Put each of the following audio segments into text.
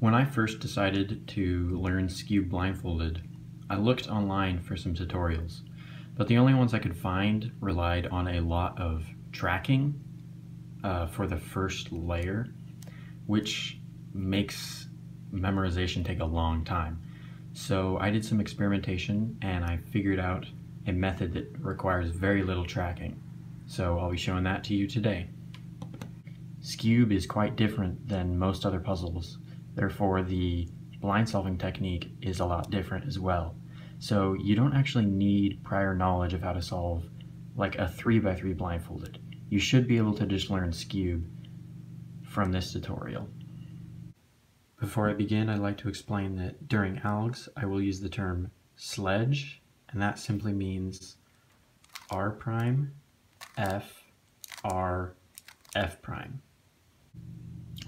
When I first decided to learn Skewb Blindfolded, I looked online for some tutorials, but the only ones I could find relied on a lot of tracking for the first layer, which makes memorization take a long time. So I did some experimentation and I figured out a method that requires very little tracking. So I'll be showing that to you today. Skewb is quite different than most other puzzles. Therefore, the blind solving technique is a lot different as well. So you don't actually need prior knowledge of how to solve like a 3x3 blindfolded. You should be able to just learn Skewb from this tutorial. Before I begin, I'd like to explain that during Algs, I will use the term Sledge, and that simply means R prime, F, R, F prime.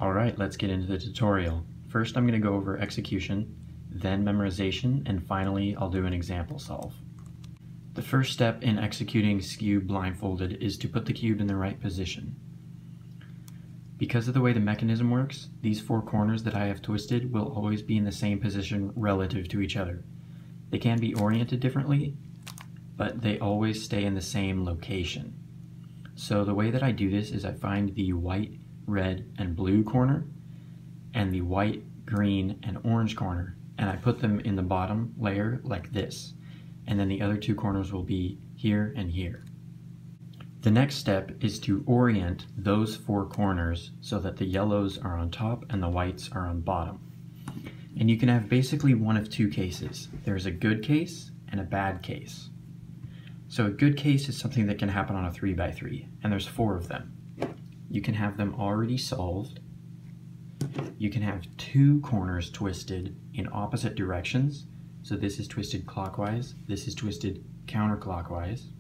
Alright, let's get into the tutorial. First, I'm going to go over execution, then memorization, and finally I'll do an example solve. The first step in executing Skewb Blindfolded is to put the cube in the right position. Because of the way the mechanism works, these four corners that I have twisted will always be in the same position relative to each other. They can be oriented differently, but they always stay in the same location. So the way that I do this is I find the white, red, and blue corner, and the white, green, and orange corner, and I put them in the bottom layer like this, and then the other two corners will be here and here. The next step is to orient those four corners so that the yellows are on top and the whites are on bottom. And you can have basically one of two cases. There's a good case and a bad case. So a good case is something that can happen on a 3x3, and there's four of them. You can have them already solved. You can have two corners twisted in opposite directions. So this is twisted clockwise, this is twisted counterclockwise.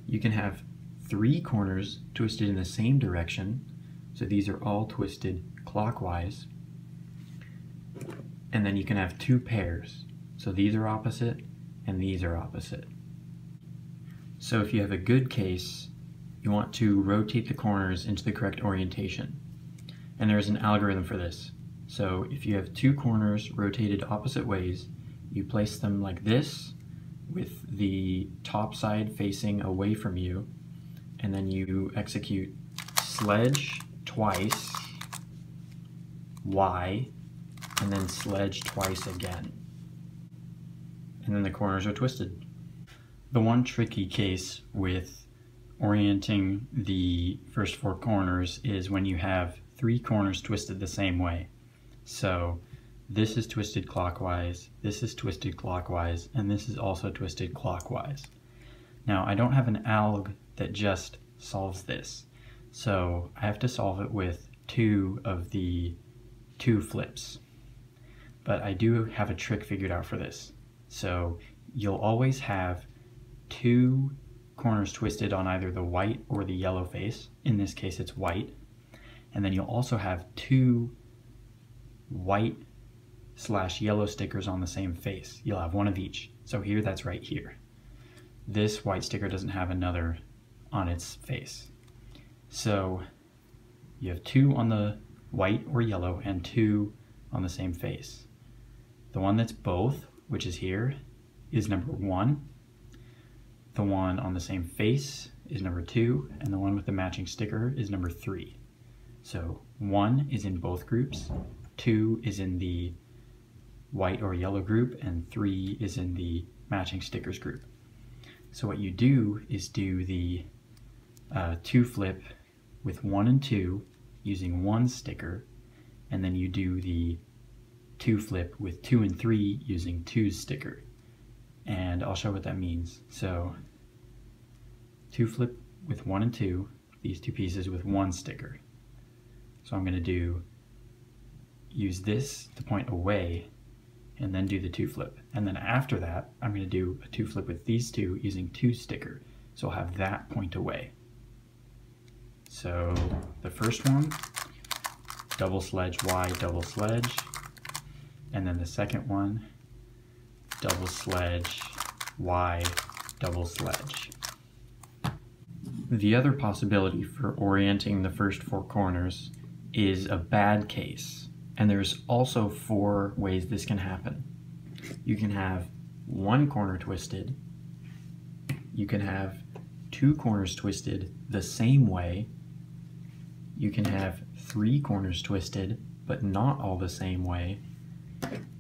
You can have three corners twisted in the same direction. So these are all twisted clockwise. And then you can have two pairs. So these are opposite and these are opposite. So if you have a good case, you want to rotate the corners into the correct orientation. And there's an algorithm for this. So if you have two corners rotated opposite ways, you place them like this with the top side facing away from you, and then you execute Sledge twice, Y, and then Sledge twice again. And then the corners are twisted. The one tricky case with orienting the first four corners is when you have three corners twisted the same way. So this is twisted clockwise, this is twisted clockwise, and this is also twisted clockwise. Now I don't have an alg that just solves this, so I have to solve it with two of the two flips. But I do have a trick figured out for this. So you'll always have two corners twisted on either the white or the yellow face. In this case it's white. And then you'll also have two white/yellow stickers on the same face. You'll have one of each. So here, that's right here. This white sticker doesn't have another on its face. So you have two on the white or yellow and two on the same face. The one that's both, which is here, is number 1. The one on the same face is number 2, and the one with the matching sticker is number 3. So 1 is in both groups, 2 is in the white or yellow group, and 3 is in the matching stickers group. So what you do is do the 2 flip with 1 and 2 using 1 sticker, and then you do the 2 flip with 2 and 3 using 2's sticker. And I'll show what that means. So 2 flip with 1 and 2, these two pieces with 1 sticker. So I'm going to use this to point away and then do the 2 flip. And then after that, I'm going to do a 2 flip with these two using 2 sticker. So I'll have that point away. So the first one, double sledge Y, double sledge. And then the second one, double sledge Y, double sledge. The other possibility for orienting the first 4 corners is a bad case, And there's also 4 ways this can happen. You can have one corner twisted, you can have 2 corners twisted the same way, you can have 3 corners twisted but not all the same way,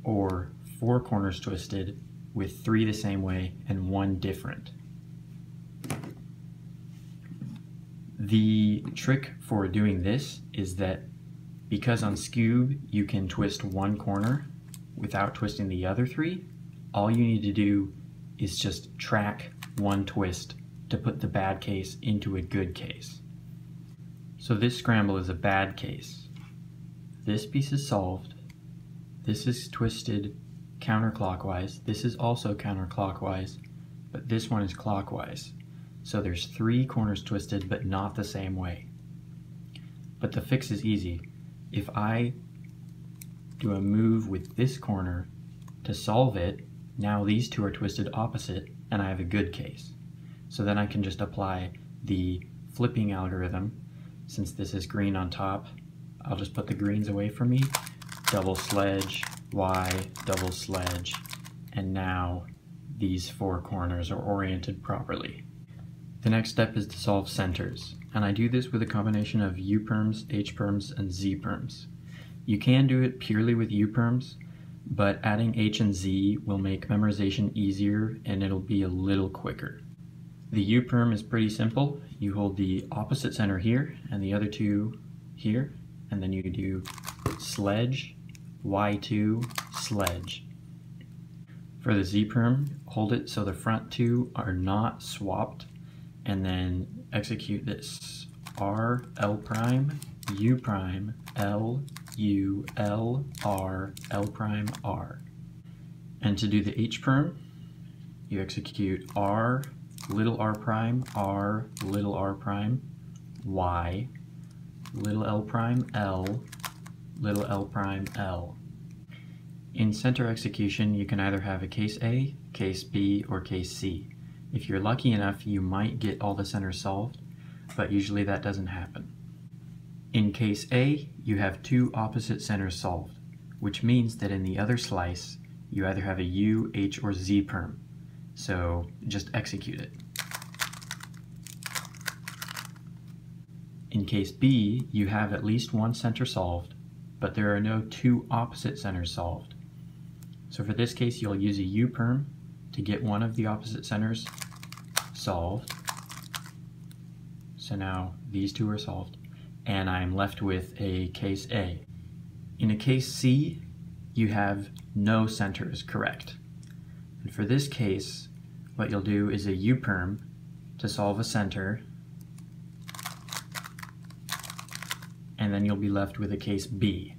or 4 corners twisted with 3 the same way and 1 different. The trick for doing this is that because on Skewb you can twist 1 corner without twisting the other 3, all you need to do is just track 1 twist to put the bad case into a good case. So this scramble is a bad case. This piece is solved. This is twisted counterclockwise. This is also counterclockwise, but this one is clockwise. So there's 3 corners twisted, but not the same way. But the fix is easy. If I do a move with this corner to solve it, now these 2 are twisted opposite, and I have a good case. So then I can just apply the flipping algorithm. Since this is green on top, I'll just put the greens away from me, double sledge, Y, double sledge, and now these 4 corners are oriented properly. The next step is to solve centers, and I do this with a combination of U-Perms, H-Perms, and Z-Perms. You can do it purely with U-Perms, but adding H and Z will make memorization easier and it'll be a little quicker. The U-Perm is pretty simple. You hold the opposite center here and the other 2 here, and then you do sledge, Y2, sledge. For the Z-Perm, hold it so the front 2 are not swapped, and then execute this R, L prime, U prime, L, U, L, R, L prime, R. And to do the H-Perm, you execute R, little r prime, R, little r prime, Y, little l prime, L, little l prime, L. In center execution, you can either have a case A, case B, or case C. If you're lucky enough, you might get all the centers solved, but usually that doesn't happen. In case A, you have 2 opposite centers solved, which means that in the other slice, you either have a U, H, or Z-Perm. So just execute it. In case B, you have at least 1 center solved, but there are no 2 opposite centers solved. So for this case, you'll use a U-Perm to get one of the opposite centers solved. So now these 2 are solved, and I'm left with a case A. In a case C, you have no centers correct. And for this case, what you'll do is a U-Perm to solve a center, and then you'll be left with a case B.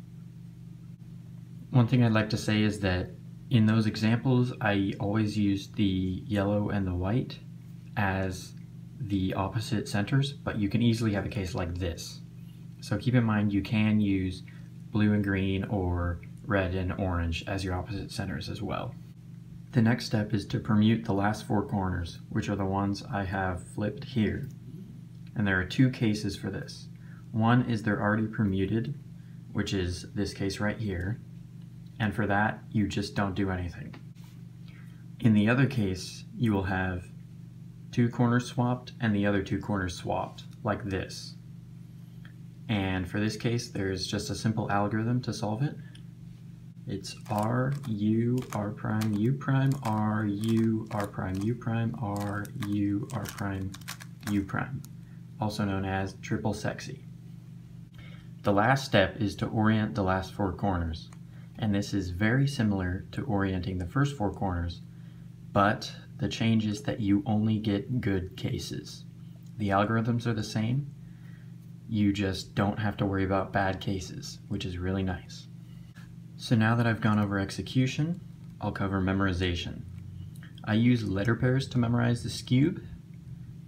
One thing I'd like to say is that in those examples, I always used the yellow and the white as the opposite centers, but you can easily have a case like this. So keep in mind you can use blue and green or red and orange as your opposite centers as well. The next step is to permute the last 4 corners, which are the ones I have flipped here. And there are 2 cases for this. One is they're already permuted, which is this case right here, and for that you just don't do anything. In the other case, you will have 2 corners swapped and the other 2 corners swapped, like this. And for this case, there's just a simple algorithm to solve it. It's R, U, R prime, U prime, R, U, R prime, U prime, R, U, R prime, U prime, also known as triple sexy. The last step is to orient the last 4 corners, and this is very similar to orienting the first 4 corners, but the change is that you only get good cases. The algorithms are the same, you just don't have to worry about bad cases, which is really nice. So now that I've gone over execution, I'll cover memorization. I use letter pairs to memorize the Skewb,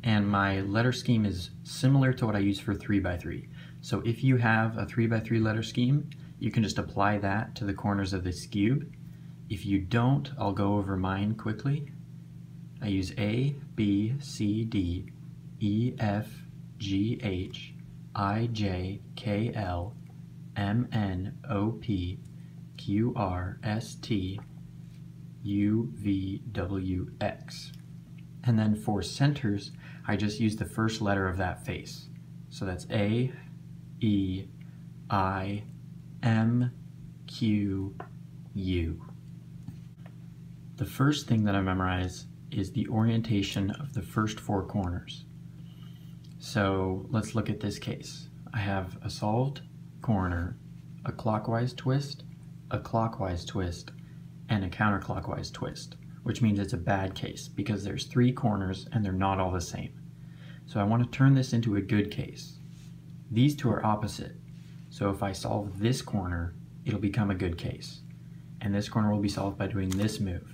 and my letter scheme is similar to what I use for 3x3. So if you have a 3x3 letter scheme, you can just apply that to the corners of the Skewb. If you don't, I'll go over mine quickly. I use A, B, C, D, E, F, G, H, I, J, K, L, MNOPQRSTUVWX. And then for centers, I just use the first letter of that face. So that's A, E, I, M, Q, U. The first thing that I memorize is the orientation of the first four corners. So let's look at this case. I have a solved corner, a clockwise twist, a clockwise twist, and a counterclockwise twist, which means it's a bad case because there's three corners and they're not all the same. So I want to turn this into a good case. These two are opposite. So if I solve this corner, it'll become a good case. And this corner will be solved by doing this move.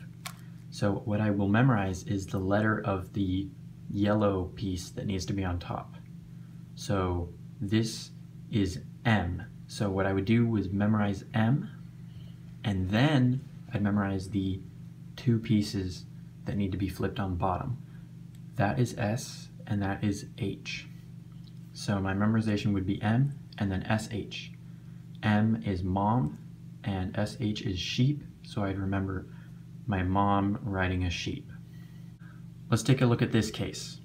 So what I will memorize is the letter of the yellow piece that needs to be on top. So this is M. So what I would do was memorize M, and then I'd memorize the two pieces that need to be flipped on bottom. That is S, and that is H. So my memorization would be M, and then SH. M is mom, and SH is sheep, so I'd remember my mom riding a sheep. Let's take a look at this case.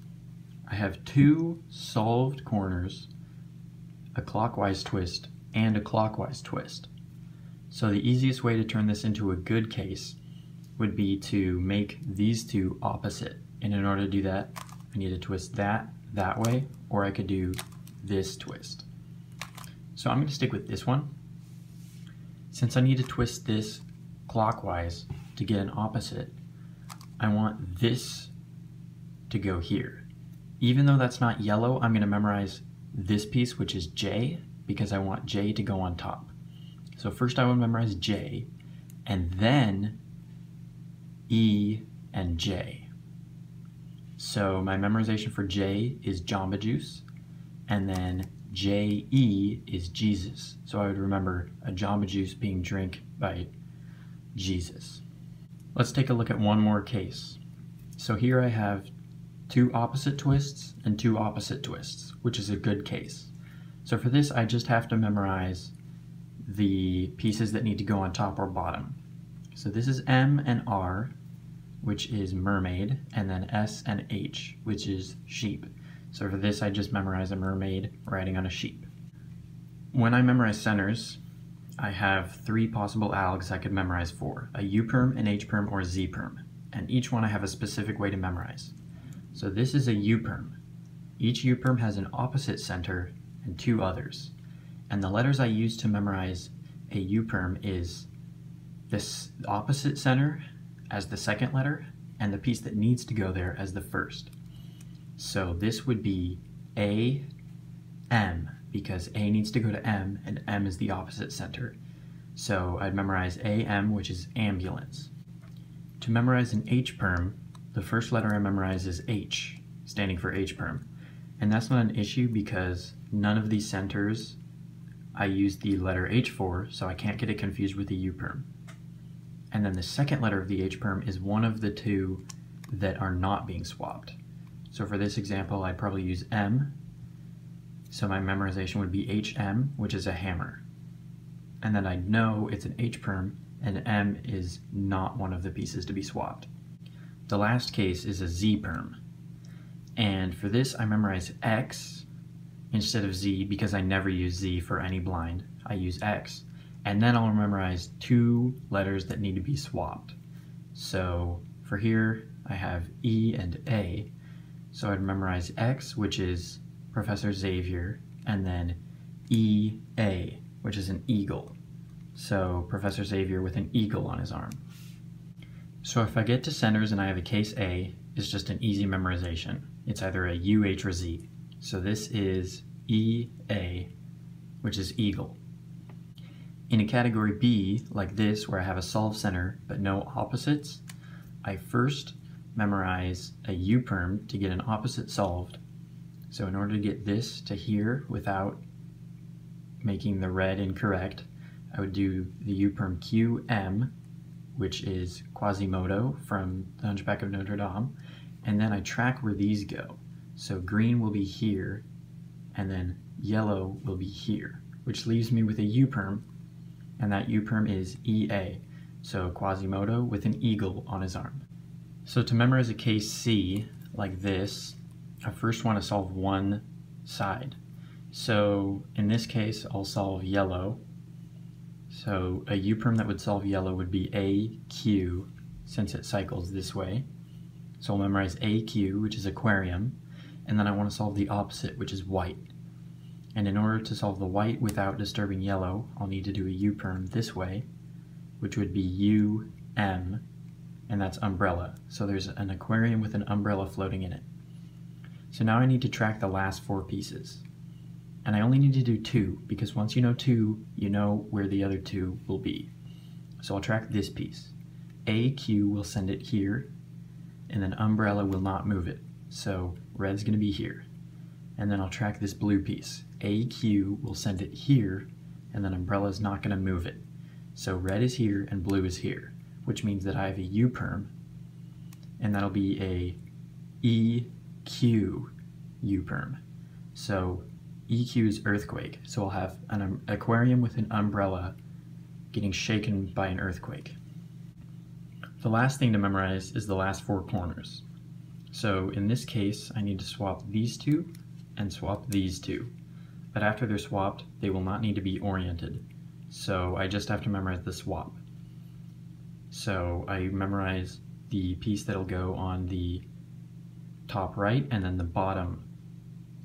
I have two solved corners, a clockwise twist, and a clockwise twist. So the easiest way to turn this into a good case would be to make these two opposite. And in order to do that, I need to twist that way, or I could do this twist. So I'm going to stick with this one. Since I need to twist this clockwise to get an opposite, I want this to go here. Even though that's not yellow, I'm going to memorize this piece, which is J, because I want J to go on top. So first I would memorize J, and then E and J. So my memorization for J is Jamba Juice, and then J-E is Jesus. So I would remember a Jamba Juice being drank by Jesus. Let's take a look at one more case. So here I have two opposite twists and two opposite twists, which is a good case. So for this, I just have to memorize the pieces that need to go on top or bottom. So this is M and R, which is mermaid, and then S and H, which is sheep. So for this, I just memorize a mermaid riding on a sheep. When I memorize centers, I have three possible algs I could memorize for: a U-Perm, an H-Perm, or a Z-Perm. And each one I have a specific way to memorize. So this is a U-Perm. Each U-Perm has an opposite center and two others. And the letters I use to memorize a U-Perm is this opposite center as the second letter, and the piece that needs to go there as the first. So this would be A, M, because A needs to go to M, and M is the opposite center. So I'd memorize AM, which is ambulance. To memorize an H-Perm, the first letter I memorize is H, standing for H-Perm. And that's not an issue because none of these centers I use the letter H for, so I can't get it confused with the U-Perm. And then the second letter of the H-Perm is one of the two that are not being swapped. So for this example, I'd probably use M. So my memorization would be HM, which is a hammer. And then I'd know it's an H-Perm, and M is not one of the pieces to be swapped. The last case is a Z-Perm. And for this, I memorize X instead of Z because I never use Z for any blind. I use X. And then I'll memorize two letters that need to be swapped. So for here, I have E and A. So I'd memorize X, which is Professor Xavier, and then E-A, which is an eagle. So Professor Xavier with an eagle on his arm. So if I get to centers and I have a case A, it's just an easy memorization. It's either a U, H, or Z. So this is E-A, which is eagle. In a category B, like this, where I have a solved center but no opposites, I first memorize a U-Perm to get an opposite solved. So in order to get this to here without making the red incorrect, I would do the U-Perm QM, which is Quasimodo from The Hunchback of Notre Dame, and then I track where these go. So green will be here, and then yellow will be here. which leaves me with a U-Perm, and that U-Perm is EA, so Quasimodo with an eagle on his arm. So to memorize a case C, like this, I first want to solve one side. So in this case, I'll solve yellow. So a U-Perm that would solve yellow would be AQ, since it cycles this way. So I'll memorize AQ, which is aquarium, and then I want to solve the opposite, which is white. And in order to solve the white without disturbing yellow, I'll need to do a U-Perm this way, which would be UM, and that's umbrella. So there's an aquarium with an umbrella floating in it. So now I need to track the last four pieces. And I only need to do two, because once you know two, you know where the other two will be. So I'll track this piece. AQ will send it here, and then umbrella will not move it. So red's going to be here. And then I'll track this blue piece. AQ will send it here, and then umbrella's not going to move it. So red is here and blue is here, which means that I have a U-Perm, and that'll be a EQ U-Perm. So EQ is earthquake, so I'll have an aquarium with an umbrella getting shaken by an earthquake. The last thing to memorize is the last four corners. So in this case, I need to swap these two and swap these two. But after they're swapped, they will not need to be oriented. So I just have to memorize the swap. So I memorize the piece that'll go on the top right and then the bottom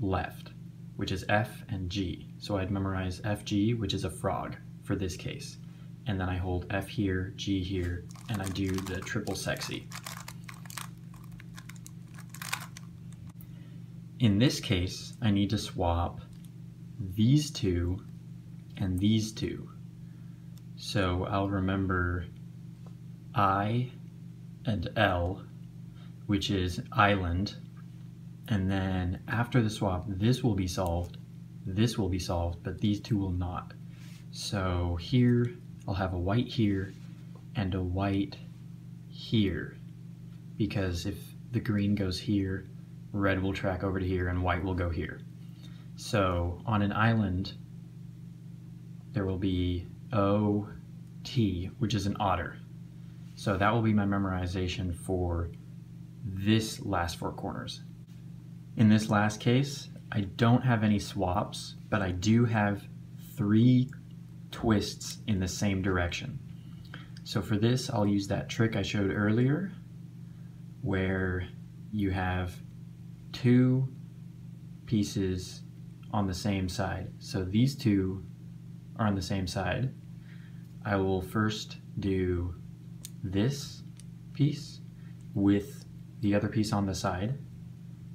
left, which is F and G. So I'd memorize FG, which is a frog for this case. And then I hold F here, G here, and I do the triple sexy. In this case, I need to swap these two and these two. So I'll remember I and L, which is island, and then after the swap, this will be solved, but these two will not. So here, I'll have a white here and a white here, because if the green goes here, red will track over to here and white will go here. So on an island, there will be OT, which is an otter. So that will be my memorization for this last four corners. In this last case, I don't have any swaps, but I do have 3 twists in the same direction. So for this, I'll use that trick I showed earlier, where you have 2 pieces on the same side. So these two are on the same side. I will first do this piece with the other piece on the side.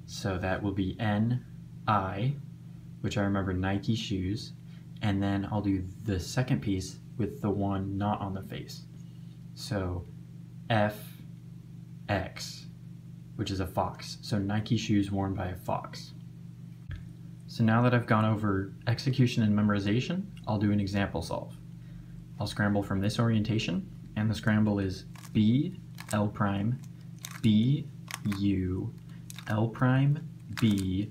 So that will be NI, which I remember Nike shoes, and then I'll do the second piece with the one not on the face. So FX, which is a fox. So Nike shoes worn by a fox. So now that I've gone over execution and memorization, I'll do an example solve. I'll scramble from this orientation, and the scramble is B, L prime, B, U, L prime, B,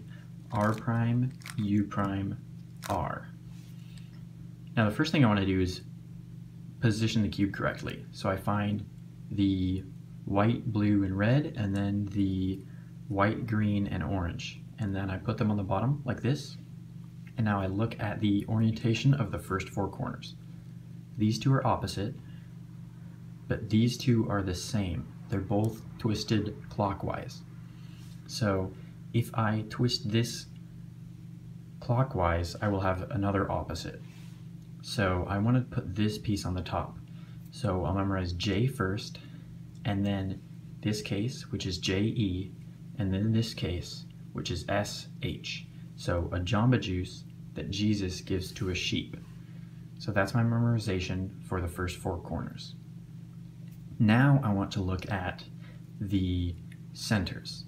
R prime, U prime, R. Now the first thing I want to do is position the cube correctly. So I find the white, blue, and red, and then the white, green, and orange. And then I put them on the bottom like this. And now I look at the orientation of the first 4 corners. These two are opposite, but these two are the same. They're both twisted clockwise. So if I twist this clockwise, I will have another opposite. So I want to put this piece on the top. So I'll memorize J first, and then this case, which is JE, and then this case, which is SH. So a Jamba Juice that Jesus gives to a sheep. So that's my memorization for the first 4 corners. Now I want to look at the centers.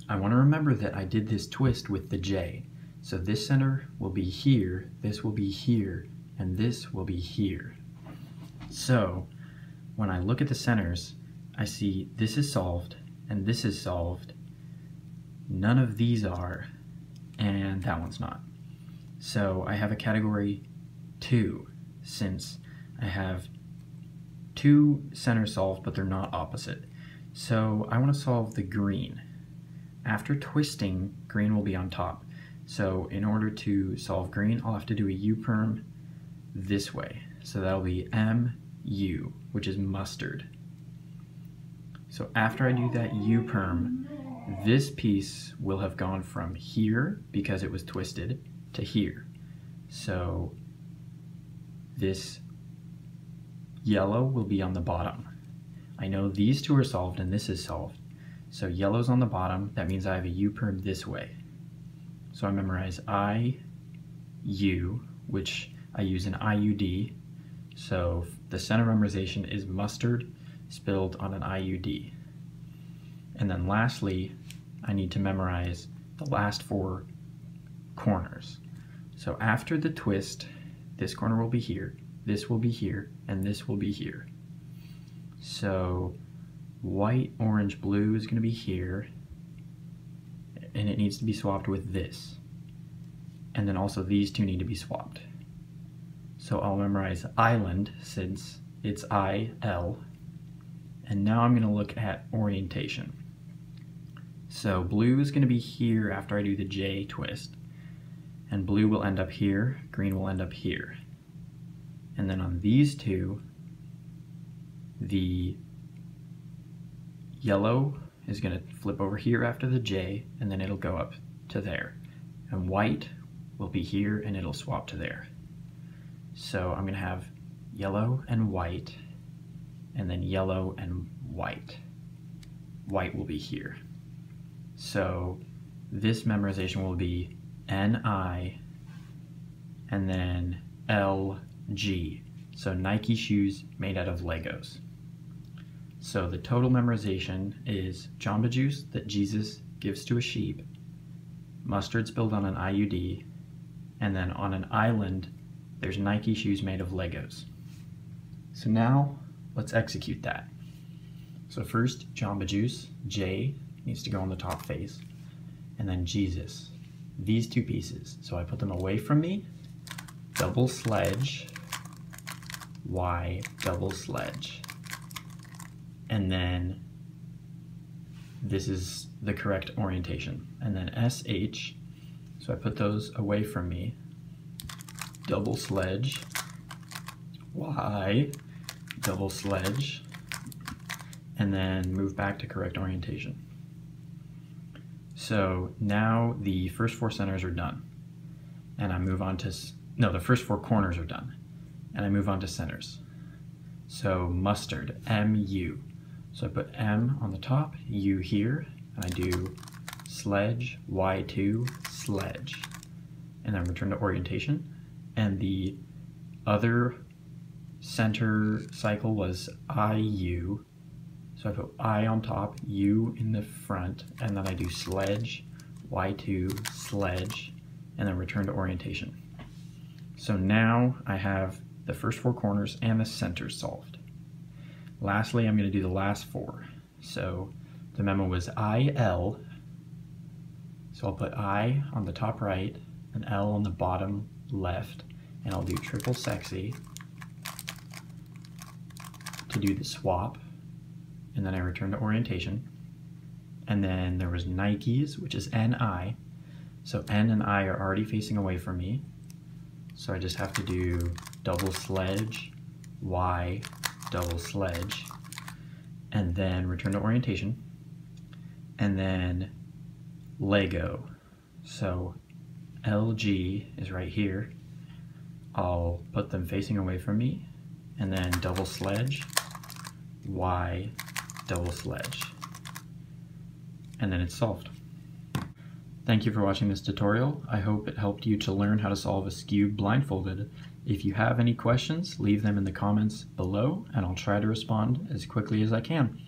I want to remember that I did this twist with the J. So this center will be here, this will be here, and this will be here. So when I look at the centers, I see this is solved, and this is solved. None of these are, and that one's not. So I have a category 2, since I have two centers solved, but they're not opposite. So I want to solve the green. After twisting, green will be on top. So in order to solve green, I'll have to do a U-Perm this way. So that'll be MU, which is mustard. So after I do that U-Perm, this piece will have gone from here, because it was twisted, to here. So this yellow will be on the bottom. I know these two are solved and this is solved. So yellow's on the bottom, that means I have a U-Perm this way. So I memorize I-U, which I use an IUD. So the center memorization is mustard spilled on an IUD. And then lastly, I need to memorize the last four corners. So after the twist, this corner will be here, this will be here, and this will be here. So white, orange, blue is going to be here, and it needs to be swapped with this. And then also these two need to be swapped. So I'll memorize island since it's I-L. And now I'm going to look at orientation. So blue is going to be here after I do the J twist. And blue will end up here, green will end up here. And then on these two, the yellow is going to flip over here after the J, and then it'll go up to there. And white will be here, and it'll swap to there. So I'm going to have yellow and white, and then yellow and white. White will be here. So this memorization will be N-I, and then L-G. So Nike shoes made out of Legos. So the total memorization is Jamba Juice that Jesus gives to a sheep, mustard spilled on an IUD, and then on an island there's Nike shoes made of Legos. So now let's execute that. So first, Jamba Juice, J, needs to go on the top face, and then Jesus, these two pieces. So I put them away from me, double sledge, Y, double sledge. And then this is the correct orientation. And then SH, so I put those away from me, double sledge, Y, double sledge, and then move back to correct orientation. So now the first four centers are done. And I move on to, no, the first four corners are done. And I move on to centers. So mustard, MU. So I put M on the top, U here, and I do sledge, Y2, sledge. And then return to orientation. And the other center cycle was IU. So I put I on top, U in the front, and then I do sledge, Y2, sledge, and then return to orientation. So now I have the first four corners and the centers solved. Lastly, I'm going to do the last four. So the memo was IL, so I'll put I on the top right, and L on the bottom left, and I'll do triple sexy to do the swap. And then I return to orientation. And then there was Nikes, which is NI. So N and I are already facing away from me. So I just have to do double sledge, Y, double sledge, and then return to orientation. And then Lego. So LG is right here. I'll put them facing away from me, and then double sledge, Y, double sledge, and then it's solved. Thank you for watching this tutorial. I hope it helped you to learn how to solve a Skewb blindfolded. If you have any questions, leave them in the comments below and I'll try to respond as quickly as I can.